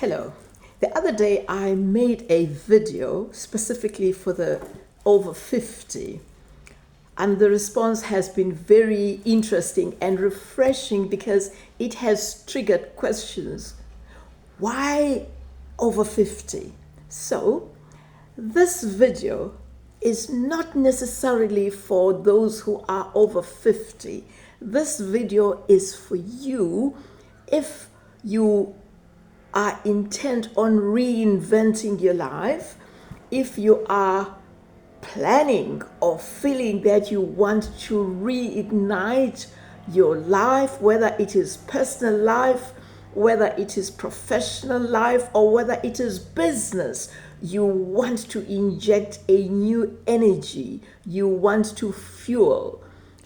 Hello. The other day I made a video specifically for the over 50, and the response has been very interesting and refreshing because it has triggered questions. Why over 50? So this video is not necessarily for those who are over 50. This video is for you if you are intent on reinventing your life, if you are planning or feeling that you want to reignite your life, whether it is personal life, whether it is professional life, or whether it is business, you want to inject a new energy, you want to fuel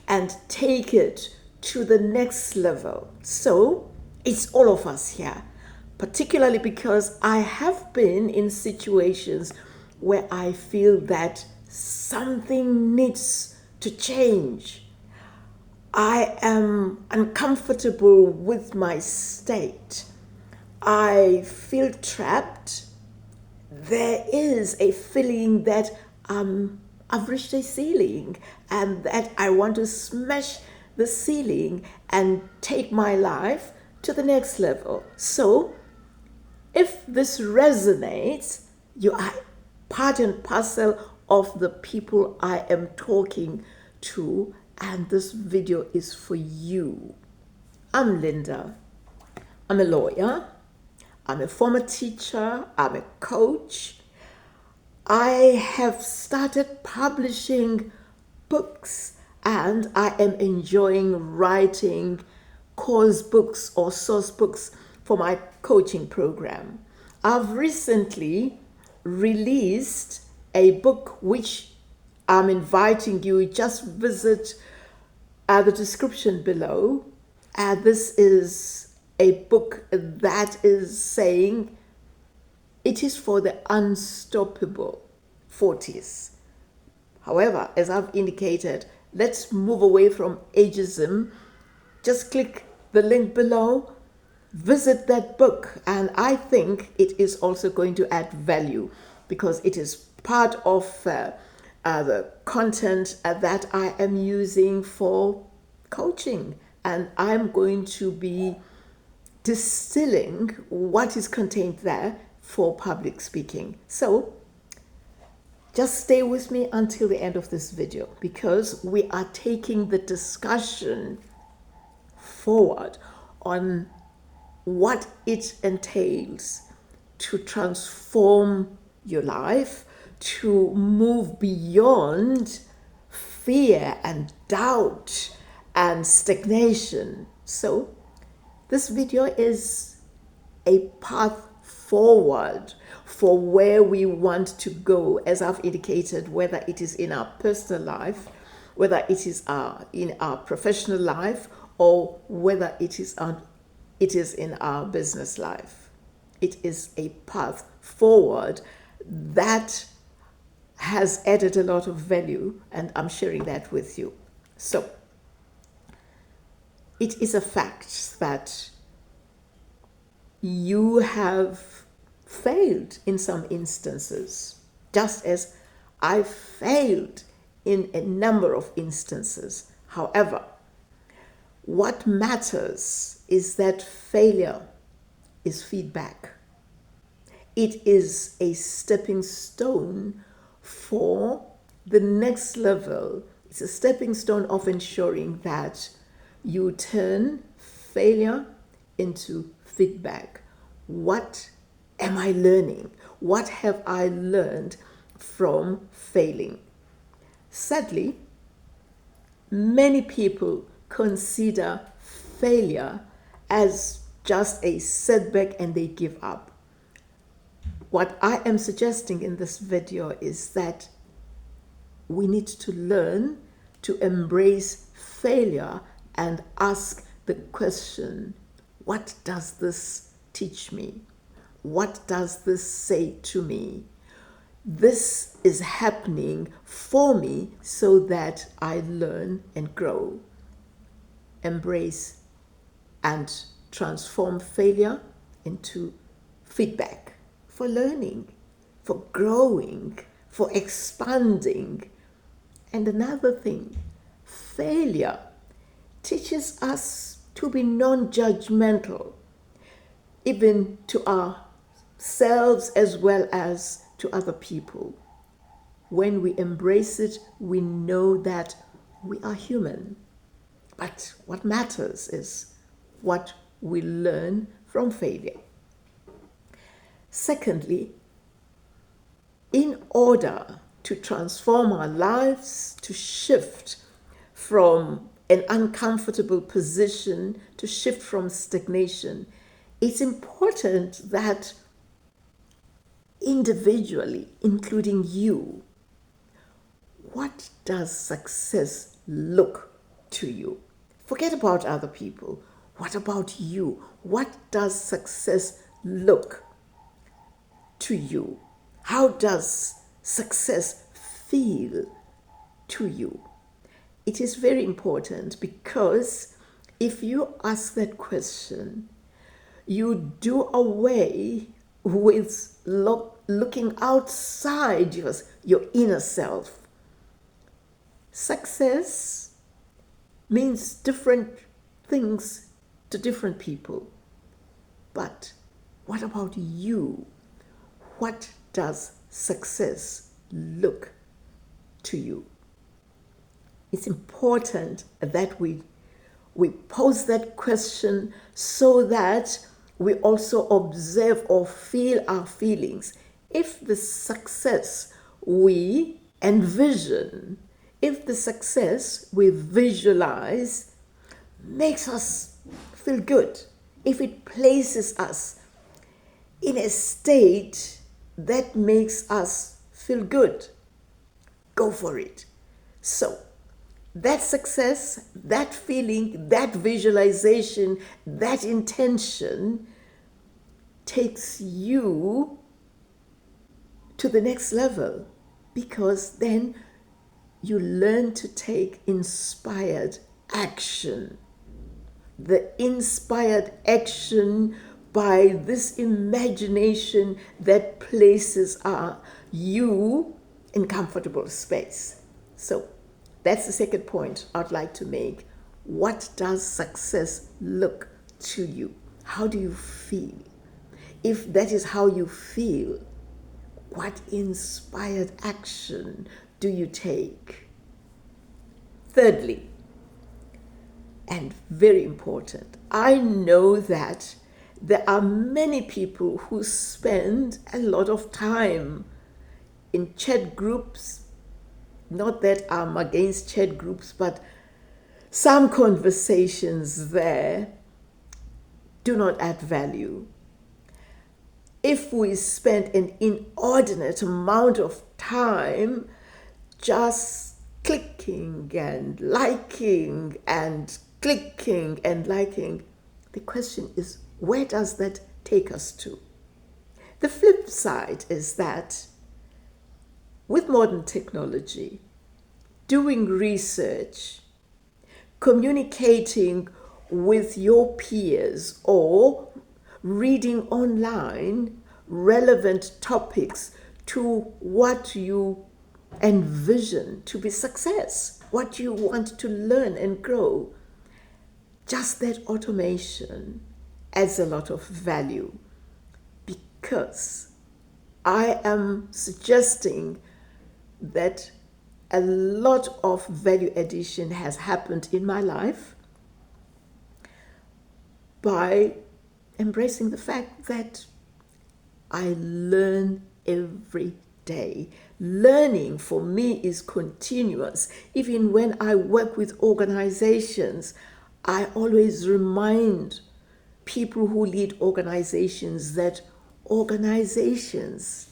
and take it to the next level. So it's all of us here, particularly because I have been in situations where I feel that something needs to change. I am uncomfortable with my state. I feel trapped. There is a feeling that I've reached a ceiling and that I want to smash the ceiling and take my life to the next level. So if this resonates, you are part and parcel of the people I am talking to, and this video is for you. I'm Linda. I'm a lawyer. I'm a former teacher. I'm a coach. I have started publishing books, and I am enjoying writing course books or source books for my coaching program. I've recently released a book which I'm inviting you, just visit the description below. This is a book that is saying it is for the unstoppable 40s. However, as I've indicated, let's move away from ageism. Just click the link below, visit that book, and I think it is also going to add value because it is part of the content that I am using for coaching, and I'm going to be distilling what is contained there for public speaking. So just stay with me until the end of this video because we are taking the discussion forward on what it entails to transform your life, to move beyond fear and doubt and stagnation. So this video is a path forward for where we want to go, as I've indicated, whether it is in our personal life, whether it is in our professional life, or whether it is in our business life. It is a path forward that has added a lot of value, and I'm sharing that with you. So it is a fact that you have failed in some instances, just as I failed in a number of instances. However, what matters is that failure is feedback. It is a stepping stone for the next level. It's a stepping stone of ensuring that you turn failure into feedback. What am I learning? What have I learned from failing? Sadly, many people consider failure as just a setback and they give up. What I am suggesting in this video is that we need to learn to embrace failure and ask the question, what does this teach me? What does this say to me? This is happening for me so that I learn and grow. Embrace and transform failure into feedback, for learning, for growing, for expanding. And another thing, failure teaches us to be non-judgmental, even to ourselves as well as to other people. When we embrace it, we know that we are human. But what matters is what we learn from failure. Secondly, in order to transform our lives, to shift from an uncomfortable position, to shift from stagnation, it's important that individually, including you, what does success look to you? Forget about other people. What about you? What does success look to you? How does success feel to you? It is very important, because if you ask that question, you do away with looking outside your inner self. Success means different things to different people. But what about you? What does success look to you? It's important that we pose that question so that we also observe or feel our feelings. If the success we envision, if the success we visualize makes us feel good, if it places us in a state that makes us feel good, go for it. So, that success, that feeling, that visualization, that intention takes you to the next level, because then you learn to take inspired action. The inspired action by this imagination that places you in comfortable space. So that's the second point I'd like to make. What does success look to you? How do you feel? If that is how you feel, what inspired action do you take? Thirdly, and very important, I know that there are many people who spend a lot of time in chat groups. Not that I'm against chat groups, but some conversations there do not add value. If we spend an inordinate amount of time just clicking and liking and clicking and liking, the question is, where does that take us to? The flip side is that with modern technology, doing research, communicating with your peers, or reading online relevant topics to what you envision to be success, what you want to learn and grow, just that automation adds a lot of value, because I am suggesting that a lot of value addition has happened in my life by embracing the fact that I learn every day. Learning for me is continuous. Even when I work with organizations, I always remind people who lead organizations that organizations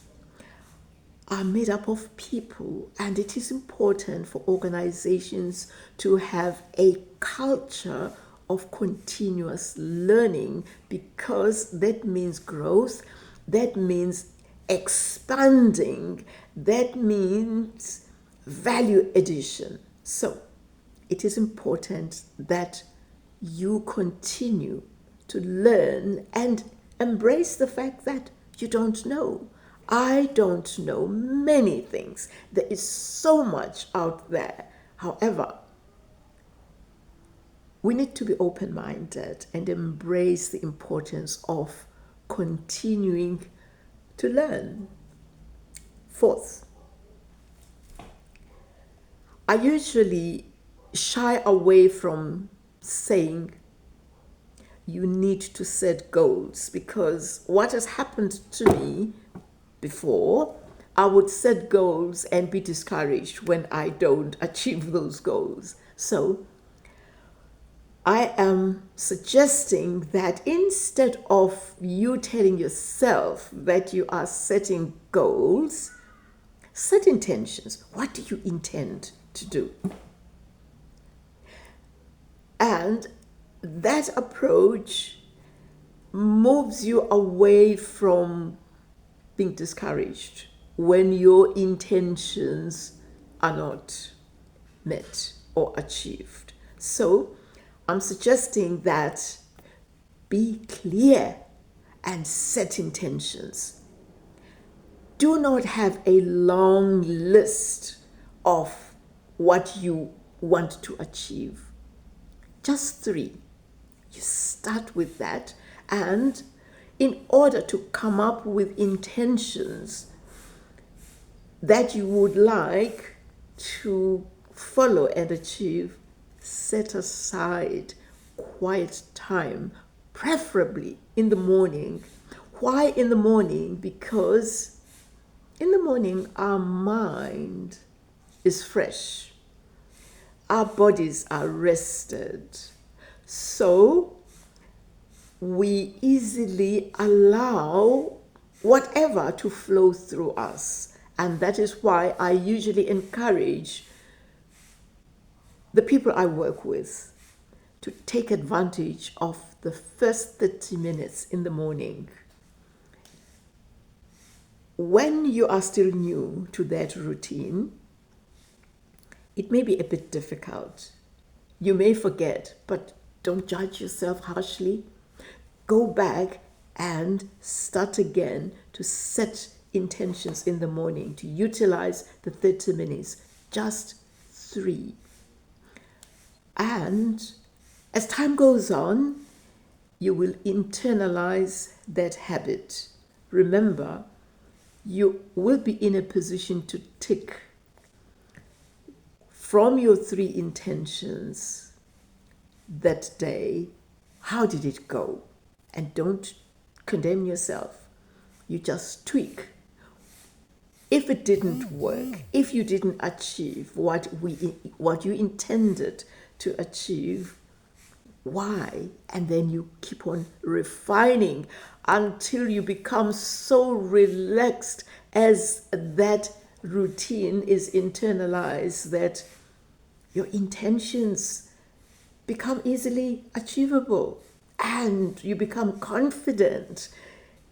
are made up of people, and it is important for organizations to have a culture of continuous learning, because that means growth, that means expanding, that means value addition. So it is important that you continue to learn and Embrace the fact that you don't know. I don't know many things. There is so much out there. However, we need to be open-minded and embrace the importance of continuing to learn. Fourth, I usually shy away from saying you need to set goals, because what has happened to me before, I would set goals and be discouraged when I don't achieve those goals. So I am suggesting that instead of you telling yourself that you are setting goals, set intentions. What do you intend to do? And that approach moves you away from being discouraged when your intentions are not met or achieved. So I'm suggesting that be clear and set intentions. Do not have a long list of what you want to achieve. Just 3. You start with that, and in order to come up with intentions that you would like to follow and achieve, set aside quiet time, preferably in the morning. Why in the morning? Because in the morning our mind is fresh. Our bodies are rested. So we easily allow whatever to flow through us. And that is why I usually encourage the people I work with to take advantage of the first 30 minutes in the morning. When you are still new to that routine, it may be a bit difficult. You may forget, but don't judge yourself harshly. Go back and start again to set intentions in the morning, to utilize the 30 minutes, just 3. And as time goes on, you will internalize that habit. Remember, you will be in a position to tick from your 3 intentions that day, how did it go? And don't condemn yourself. You just tweak. If it didn't work, if you didn't achieve what you intended to achieve, why? And then you keep on refining until you become so relaxed as that routine is internalized that your intentions become easily achievable and you become confident.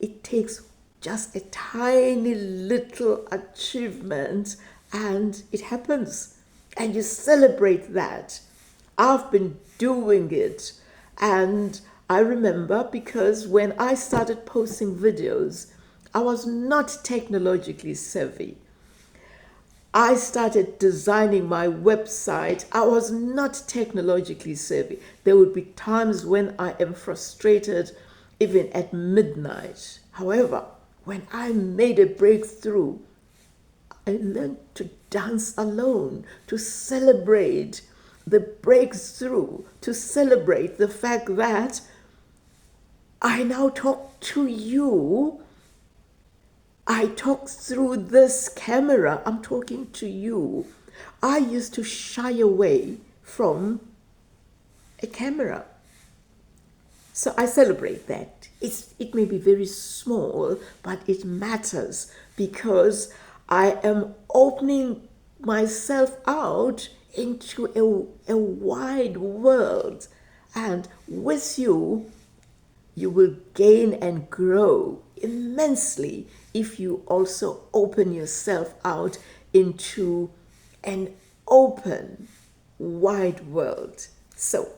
It takes just a tiny little achievement and it happens, and you celebrate that. I've been doing it, and I remember, because when I started posting videos, I was not technologically savvy. I started designing my website. I was not technologically savvy. There would be times when I am frustrated, even at midnight. However, when I made a breakthrough, I learned to dance alone, to celebrate the breakthrough, to celebrate the fact that I now talk to you. I talk through this camera. I'm talking to you. I used to shy away from a camera. So I celebrate that. It may be very small, but it matters because I am opening myself out into a wide world. And with you, you will gain and grow immensely if you also open yourself out into an open, wide world. So,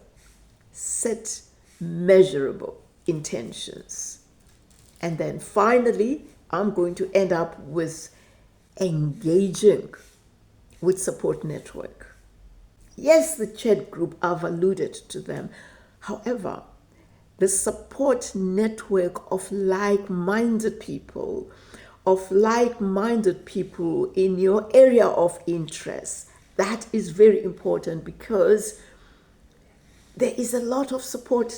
set measurable intentions. And then finally, I'm going to end up with engaging with support network. Yes, the chat group, I've alluded to them. However, the support network of like-minded people, in your area of interest, that is very important, because there is a lot of support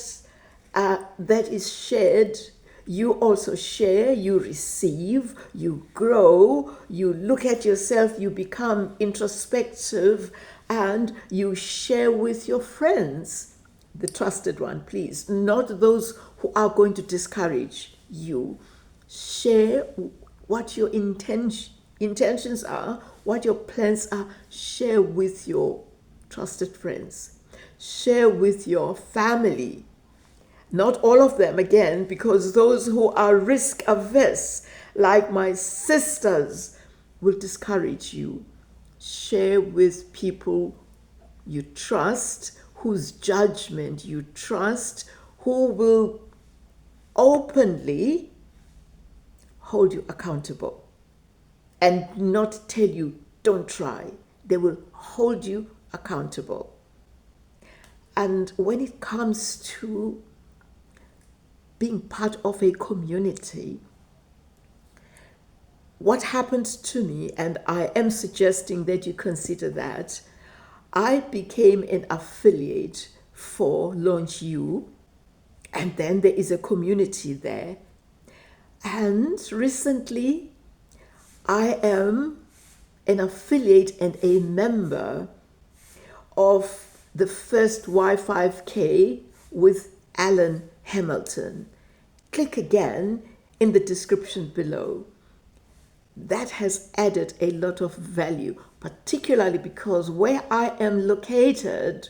that is shared. You also share, you receive, you grow, you look at yourself, you become introspective, and you share with your friends. The trusted one, please, not those who are going to discourage you. Share what your intentions are, what your plans are. Share with your trusted friends. Share with your family. Not all of them, again, because those who are risk averse, like my sisters, will discourage you. Share with people you trust, whose judgment you trust, who will openly hold you accountable and not tell you, don't try. They will hold you accountable. And when it comes to being part of a community, what happened to me, and I am suggesting that you consider that, I became an affiliate for Launch You, and then there is a community there. And recently, I am an affiliate and a member of the first Y5K with Arlan Hamilton. Click again in the description below. That has added a lot of value, particularly because where I am located,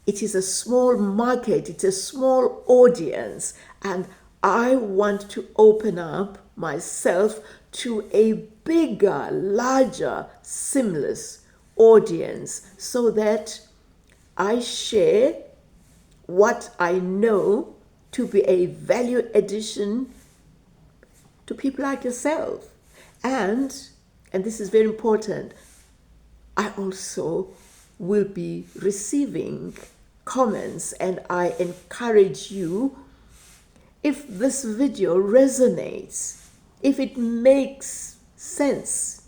it is a small market, it's a small audience, and I want to open up myself to a bigger, larger, seamless audience, so that I share what I know to be a value addition to people like yourself. And this is very important, I also will be receiving comments, and I encourage you, if this video resonates, if it makes sense,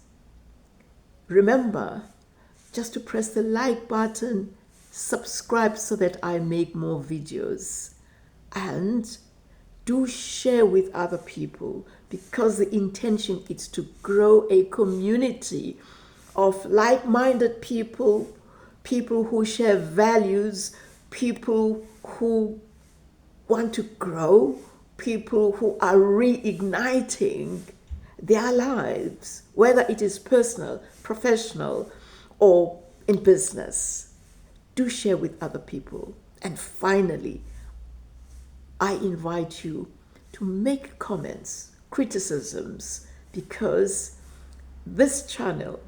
remember just to press the like button, subscribe so that I make more videos, and do share with other people, because the intention is to grow a community of like-minded people, people who share values, people who want to grow, people who are reigniting their lives, whether it is personal, professional, or in business. Do share with other people. And finally, I invite you to make comments, criticisms, because this channel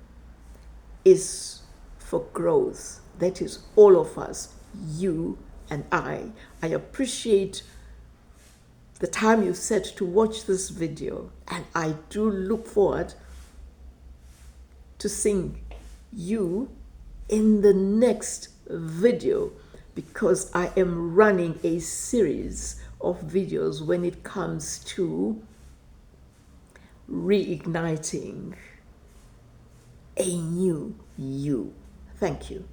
is for growth. That is all of us, you and I. I appreciate the time you set to watch this video, and I do look forward to seeing you in the next video, because I am running a series of videos when it comes to reigniting a new you. Thank you.